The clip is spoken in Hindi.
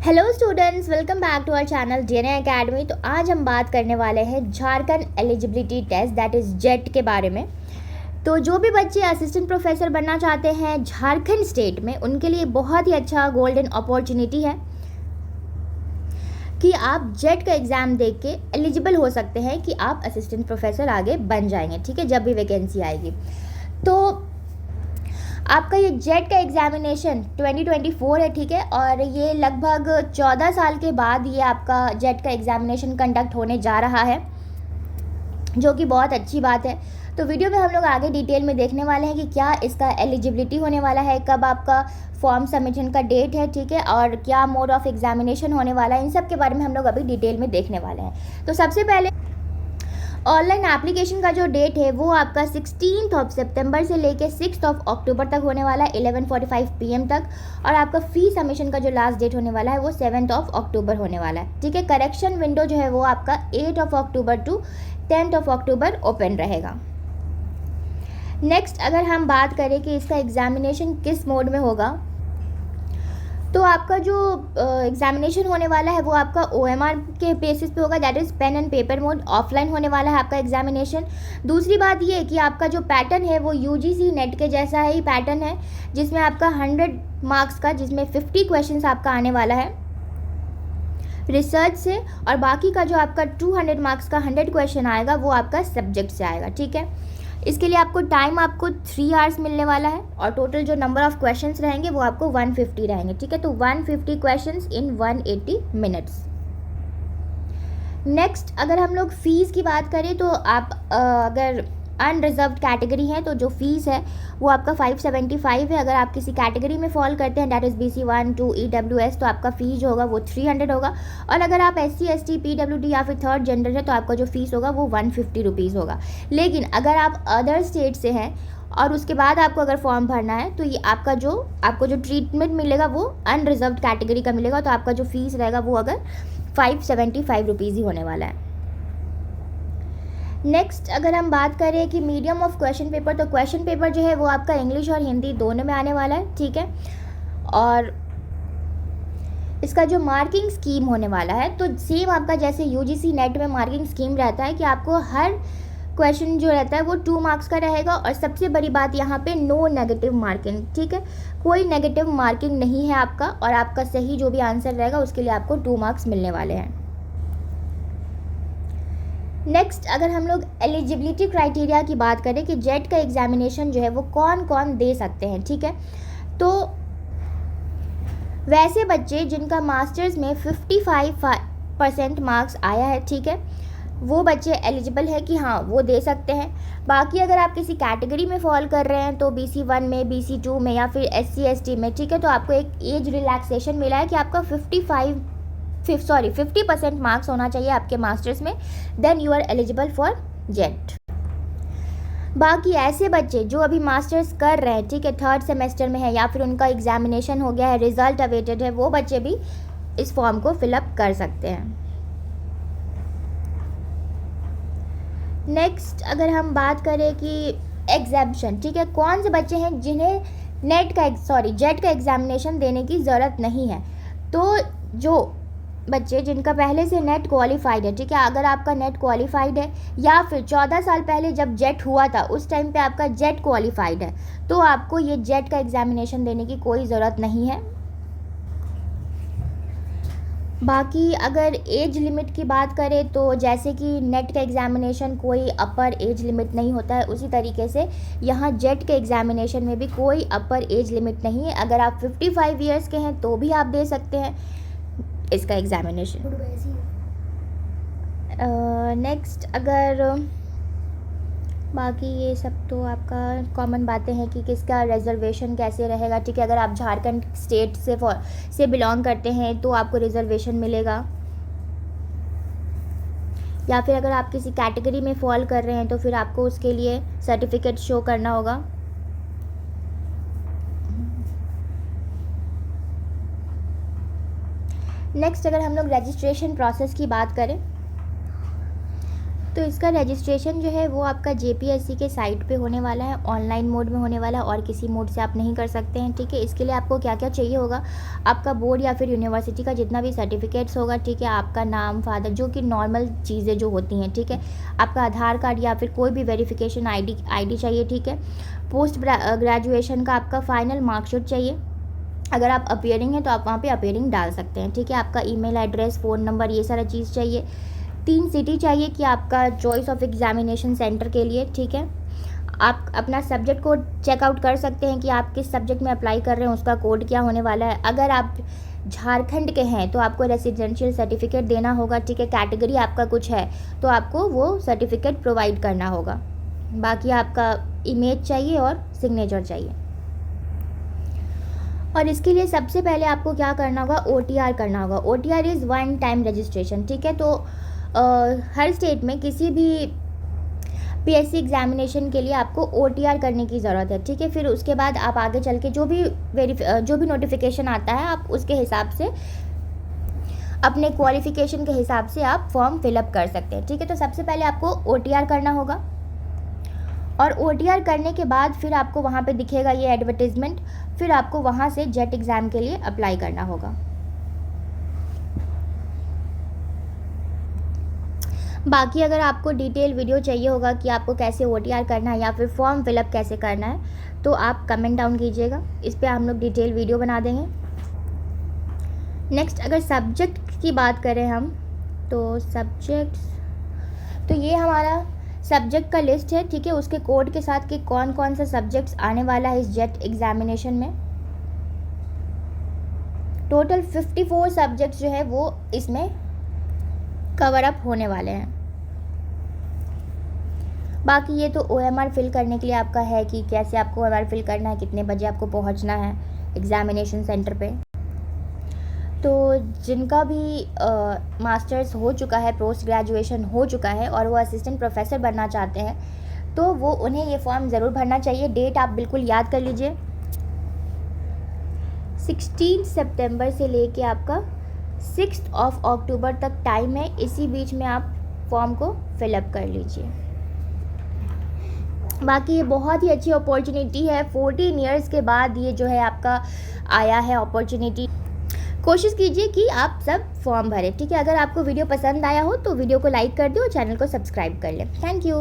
Hello students, welcome back to our channel DNA academy. तो आज हम बात करने वाले हैं Jharkhand eligibility test that is JET के बारे में। तो जो भी बच्चे असिस्टेंट प्रोफेसर बनना चाहते हैं झारखंड स्टेट में, उनके लिए बहुत ही अच्छा गोल्डन अपॉर्चुनिटी है कि आप जेट का एग्ज़ाम देख के एलिजिबल हो सकते हैं कि आप असिस्टेंट प्रोफेसर आगे बन जाएंगे। ठीक है, जब भी वैकेंसी आएगी। तो आपका ये जेट का एग्ज़ामिनेशन 2024 है। ठीक है, और ये लगभग 14 साल के बाद ये आपका जेट का एग्ज़ामिनेशन कंडक्ट होने जा रहा है, जो कि बहुत अच्छी बात है। तो वीडियो में हम लोग आगे डिटेल में देखने वाले हैं कि क्या इसका एलिजिबिलिटी होने वाला है, कब आपका फॉर्म सबमिशन का डेट है, ठीक है, और क्या मोड ऑफ एग्ज़ामिनेशन होने वाला है। इन सब के बारे में हम लोग अभी डिटेल में देखने वाले हैं। तो सबसे पहले ऑनलाइन एप्लीकेशन का जो डेट है वो आपका 16 सितंबर से लेके 6 अक्टूबर तक होने वाला है 11:45 PM तक। और आपका फ़ी सबमिशन का जो लास्ट डेट होने वाला है वो 7 अक्टूबर होने वाला है। ठीक है, करेक्शन विंडो जो है वो आपका 8 अक्टूबर टू 10 अक्टूबर ओपन रहेगा। नेक्स्ट, अगर हम बात करें कि इसका एग्ज़ामिनेशन किस मोड में होगा, तो आपका जो एग्ज़ामिनेशन होने वाला है वो आपका OMR के बेसिस पे होगा, that is pen and paper mode. Offline होने वाला है आपका एग्ज़ामिनेशन। दूसरी बात ये कि आपका जो पैटर्न है वो UGC नेट के जैसा ही पैटर्न है, जिसमें आपका 100 मार्क्स का, जिसमें 50 क्वेश्चंस आपका आने वाला है रिसर्च से, और बाकी का जो आपका 200 मार्क्स का 100 क्वेश्चन आएगा वो आपका सब्जेक्ट से आएगा। ठीक है, इसके लिए आपको टाइम 3 आवर्स मिलने वाला है, और टोटल जो नंबर ऑफ़ क्वेश्चंस रहेंगे वो आपको 150 रहेंगे। ठीक है, तो 150 क्वेश्चंस इन 180 मिनट्स। नेक्स्ट, अगर हम लोग फ़ीस की बात करें तो आप अगर अनरिजर्व्ड कैटेगरी है तो जो फ़ीस है वो आपका 575 है। अगर आप किसी कैटेगरी में फॉल करते हैं, डैट इज़ BC 1 2 EWS, तो आपका फ़ीस जो होगा वो 300 होगा। और अगर आप SC ST PWD या फिर थर्ड जेंडर है तो आपका जो फ़ीस होगा वो 150 रुपीज़ होगा। लेकिन अगर आप अदर स्टेट से हैं और उसके बाद आपको अगर फॉर्म भरना है तो ये आपको जो ट्रीटमेंट मिलेगा वो अनरिजर्व्ड कैटेगरी का मिलेगा। तो आपका जो फ़ीस रहेगा वो अगर 575 रुपीज़ ही होने वाला है। नेक्स्ट, अगर हम बात करें कि मीडियम ऑफ क्वेश्चन पेपर, तो क्वेश्चन पेपर जो है वो आपका इंग्लिश और हिंदी दोनों में आने वाला है। ठीक है, और इसका जो मार्किंग स्कीम होने वाला है तो सेम आपका जैसे UGC नेट में मार्किंग स्कीम रहता है कि आपको हर क्वेश्चन जो रहता है वो 2 मार्क्स का रहेगा। और सबसे बड़ी बात यहाँ पे नो नेगेटिव मार्किंग। ठीक है, कोई नेगेटिव मार्किंग नहीं है आपका, और आपका सही जो भी आंसर रहेगा उसके लिए आपको 2 मार्क्स मिलने वाले हैं। नेक्स्ट, अगर हम लोग एलिजिबिलिटी क्राइटेरिया की बात करें कि जेट का एग्ज़ामिनेशन जो है वो कौन कौन दे सकते हैं। ठीक है, तो वैसे बच्चे जिनका मास्टर्स में 55% मार्क्स आया है, ठीक है, वो बच्चे एलिजिबल है कि हाँ वो दे सकते हैं। बाकी अगर आप किसी कैटेगरी में फॉल कर रहे हैं तो BC 1 में, BC 2 में या फिर SC ST में, ठीक है, तो आपको एक एज रिलैक्सेशन मिला है कि आपका 50% मार्क्स होना चाहिए आपके मास्टर्स में, then you are eligible for JET. बाकी ऐसे बच्चे जो अभी मास्टर्स कर रहे हैं, ठीक है, थर्ड सेमेस्टर में है या फिर उनका एग्जामिनेशन हो गया है, रिजल्ट अवेटेड है, वो बच्चे भी इस फॉर्म को फिलअप कर सकते हैं। नेक्स्ट, अगर हम बात करें कि एग्जाम्पशन, ठीक है, कौन से बच्चे हैं जिन्हें जेट का एग्जामिनेशन देने की ज़रूरत नहीं है। तो जो बच्चे जिनका पहले से नेट क्वालिफाइड है, ठीक है, अगर आपका नेट क्वालिफाइड है या फिर 14 साल पहले जब जेट हुआ था उस टाइम पे आपका जेट क्वालिफाइड है, तो आपको ये जेट का एग्जामिनेशन देने की कोई ज़रूरत नहीं है। बाकी अगर एज लिमिट की बात करें तो जैसे कि नेट का एग्ज़ामिनेशन कोई अपर एज लिमिट नहीं होता है, उसी तरीके से यहाँ जेट के एग्ज़ामिनेशन में भी कोई अपर एज लिमिट नहीं है। अगर आप 55 ईयर्स के हैं तो भी आप दे सकते हैं इसका एग्ज़ामिनेशन। नेक्स्ट, अगर बाकी ये सब तो आपका कॉमन बातें हैं कि किसका रिजर्वेशन कैसे रहेगा। ठीक है, अगर आप झारखंड स्टेट से बिलोंग करते हैं तो आपको रिजर्वेशन मिलेगा, या फिर अगर आप किसी कैटेगरी में फॉल कर रहे हैं तो फिर आपको उसके लिए सर्टिफिकेट शो करना होगा। नेक्स्ट, अगर हम लोग रजिस्ट्रेशन प्रोसेस की बात करें तो इसका रजिस्ट्रेशन जो है वो आपका JPSC के साइट पे होने वाला है, ऑनलाइन मोड में होने वाला है, और किसी मोड से आप नहीं कर सकते हैं, ठीक है। इसके लिए आपको क्या क्या चाहिए होगा, आपका बोर्ड या फिर यूनिवर्सिटी का जितना भी सर्टिफिकेट्स होगा, ठीक है, आपका नाम, फादर, जो कि नॉर्मल चीज़ें जो होती हैं, ठीक है, आपका आधार कार्ड या फिर कोई भी वेरिफिकेशन ID चाहिए, ठीक है। पोस्ट ग्रेजुएशन का आपका फाइनल मार्कशीट चाहिए, अगर आप अपीयरिंग हैं तो आप वहाँ पे अपीयरिंग डाल सकते हैं, ठीक है। आपका ईमेल एड्रेस, फ़ोन नंबर, ये सारा चीज़ चाहिए। 3 सिटी चाहिए कि आपका चॉइस ऑफ एग्जामिनेशन सेंटर के लिए, ठीक है। आप अपना सब्जेक्ट कोड चेकआउट कर सकते हैं कि आप किस सब्जेक्ट में अप्लाई कर रहे हैं, उसका कोड क्या होने वाला है। अगर आप झारखंड के हैं तो आपको रेसिडेंशियल सर्टिफिकेट देना होगा, ठीक है। कैटेगरी आपका कुछ है तो आपको वो सर्टिफिकेट प्रोवाइड करना होगा। बाकी आपका इमेज चाहिए और सिग्नेचर चाहिए। और इसके लिए सबसे पहले आपको क्या करना होगा, OTR करना होगा। OTR is one time registration, ठीक है। तो हर स्टेट में किसी भी PSC एग्जामिनेशन के लिए आपको OTR करने की ज़रूरत है, ठीक है। फिर उसके बाद आप आगे चल के जो भी नोटिफिकेशन आता है आप उसके हिसाब से अपने क्वालिफ़िकेशन के हिसाब से आप फॉर्म फिलअप कर सकते हैं, ठीक है। तो सबसे पहले आपको OTR करना होगा, और OTR करने के बाद फिर आपको वहाँ पे दिखेगा ये एडवर्टीज़मेंट, फिर आपको वहाँ से जेट एग्ज़ाम के लिए अप्लाई करना होगा। बाकी अगर आपको डिटेल वीडियो चाहिए होगा कि आपको कैसे OTR करना है या फिर फॉर्म फिलअप कैसे करना है, तो आप कमेंट डाउन कीजिएगा, इस पर हम लोग डिटेल वीडियो बना देंगे। नेक्स्ट अगर सब्जेक्ट की बात करें हम, तो सब्जेक्ट्स, तो ये हमारा सब्जेक्ट का लिस्ट है, ठीक है, उसके कोड के साथ कि कौन कौन सा सब्जेक्ट्स आने वाला है इस जेट एग्जामिनेशन में। टोटल 54 सब्जेक्ट्स जो है वो इसमें कवर अप होने वाले हैं। बाकी ये तो OMR फिल करने के लिए आपका है कि कैसे आपको OMR फिल करना है, कितने बजे आपको पहुंचना है एग्जामिनेशन सेंटर पे। तो जिनका भी मास्टर्स हो चुका है, पोस्ट ग्रेजुएशन हो चुका है और वो असिस्टेंट प्रोफेसर बनना चाहते हैं, तो वो उन्हें ये फॉर्म ज़रूर भरना चाहिए। डेट आप बिल्कुल याद कर लीजिए, 16 सितंबर से लेके आपका 6 अक्टूबर तक टाइम है। इसी बीच में आप फॉर्म को फिलअप कर लीजिए। बाकी ये बहुत ही अच्छी अपॉर्चुनिटी है, 14 इयर्स के बाद ये जो है आपका आया है अपॉर्चुनिटी। कोशिश कीजिए कि आप सब फॉर्म भरें, ठीक है। अगर आपको वीडियो पसंद आया हो तो वीडियो को लाइक कर दें और चैनल को सब्सक्राइब कर लें। Thank you.